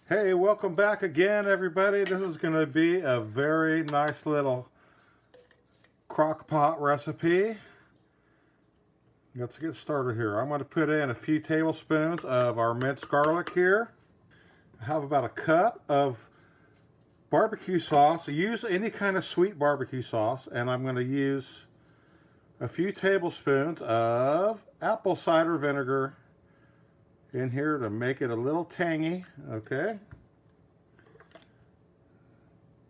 Hey, welcome back again, everybody. This is going to be a very nice little crock pot recipe. Let's get started here. I'm going to put in a few tablespoons of our minced garlic here. I have about a cup of barbecue sauce. Use any kind of sweet barbecue sauce, and I'm going to use a few tablespoons of apple cider vinegar in here to make it a little tangy. Okay,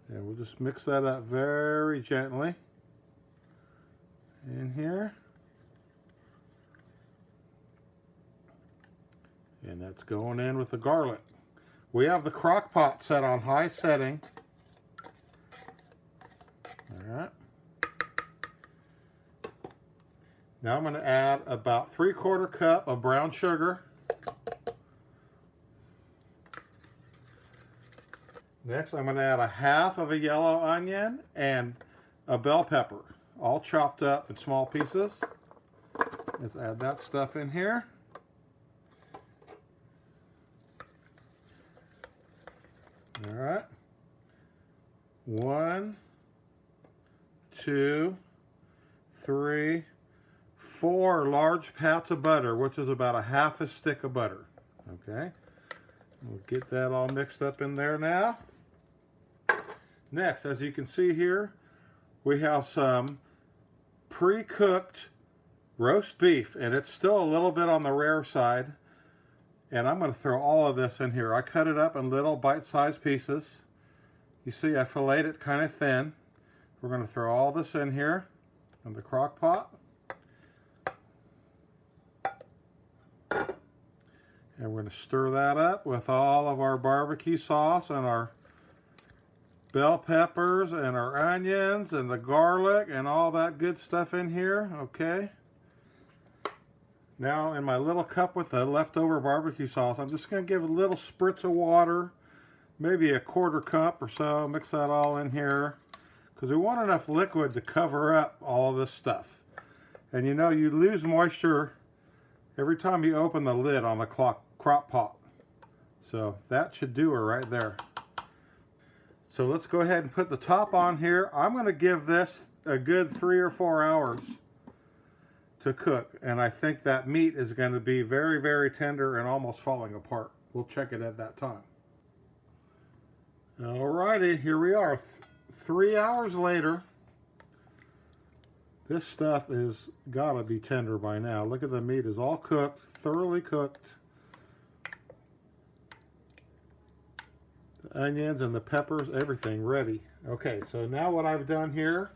and we'll just mix that up very gently in here, and that's going in with the garlic. We have the crock pot set on high setting. All right, now I'm going to add about 3/4 cup of brown sugar. Next, I'm going to add a half of a yellow onion and a bell pepper, all chopped up in small pieces. Let's add that stuff in here. All right. 1, 2, 3, 4 large pats of butter, which is about a half a stick of butter. Okay. We'll get that all mixed up in there now. Next, as you can see here, we have some pre-cooked roast beef, and it's still a little bit on the rare side. And I'm going to throw all of this in here. I cut it up in little bite-sized pieces. You see, I filleted it kind of thin. We're going to throw all this in here in the crock pot. And we're going to stir that up with all of our barbecue sauce and our bell peppers and our onions and the garlic and all that good stuff in here. Okay. Now in my little cup with the leftover barbecue sauce, I'm just going to give a little spritz of water, maybe a 1/4 cup or so. Mix that all in here because we want enough liquid to cover up all of this stuff. And you know, you lose moisture every time you open the lid on the crock pot. So that should do her right there. So let's go ahead and put the top on here. I'm going to give this a good 3 or 4 hours to cook, and I think that meat is going to be very, very tender and almost falling apart. We'll check it at that time. Alrighty, here we are. 3 hours later. This stuff is gotta be tender by now. Look at the meat is all cooked, thoroughly cooked. The onions and the peppers, everything ready. Okay, so now what I've done here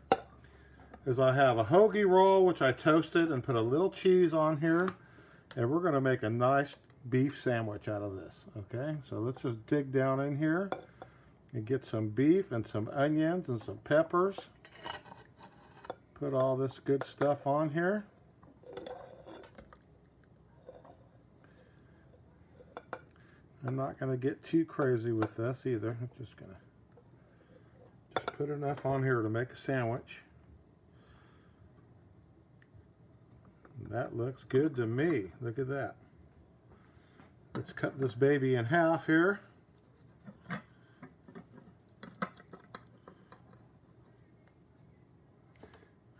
is I have a hoagie roll, which I toasted and put a little cheese on here. And we're gonna make a nice beef sandwich out of this, okay? So let's just dig down in here and get some beef and some onions and some peppers. Put all this good stuff on here. I'm not going to get too crazy with this either. I'm just going to put enough on here to make a sandwich. And that looks good to me. Look at that. Let's cut this baby in half here.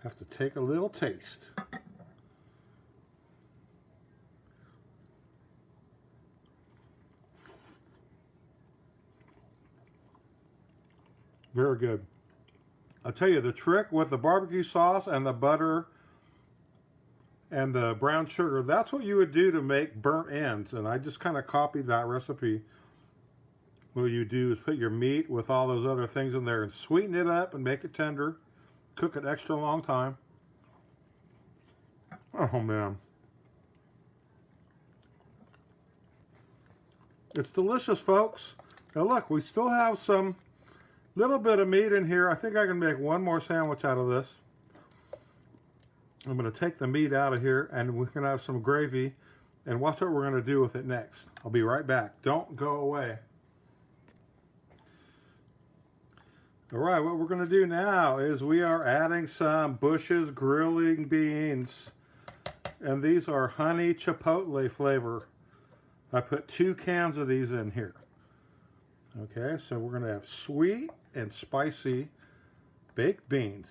Have to take a little taste. Very good. I'll tell you the trick with the barbecue sauce and the butter and the brown sugar, that's what you would do to make burnt ends. And I just kind of copied that recipe. What you do is put your meat with all those other things in there and sweeten it up and make it tender. Cook it extra long time. Oh man. It's delicious, folks. Now look, we still have some little bit of meat in here. I think I can make one more sandwich out of this. I'm going to take the meat out of here and we're going to have some gravy and watch what we're going to do with it next. I'll be right back. Don't go away. All right, what we're going to do now is we are adding some Bush's grilling beans. And these are honey chipotle flavor. I put 2 cans of these in here. Okay, so we're going to have sweet and spicy baked beans.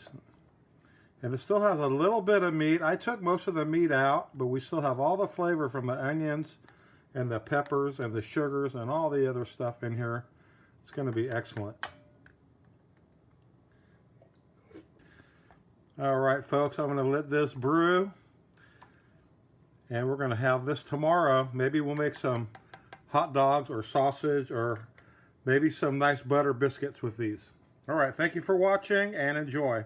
And it still has a little bit of meat. I took most of the meat out, but we still have all the flavor from the onions and the peppers and the sugars and all the other stuff in here. It's going to be excellent. All right, folks, I'm going to let this brew. And we're going to have this tomorrow. Maybe we'll make some hot dogs or sausage or maybe some nice butter biscuits with these. All right, thank you for watching and enjoy.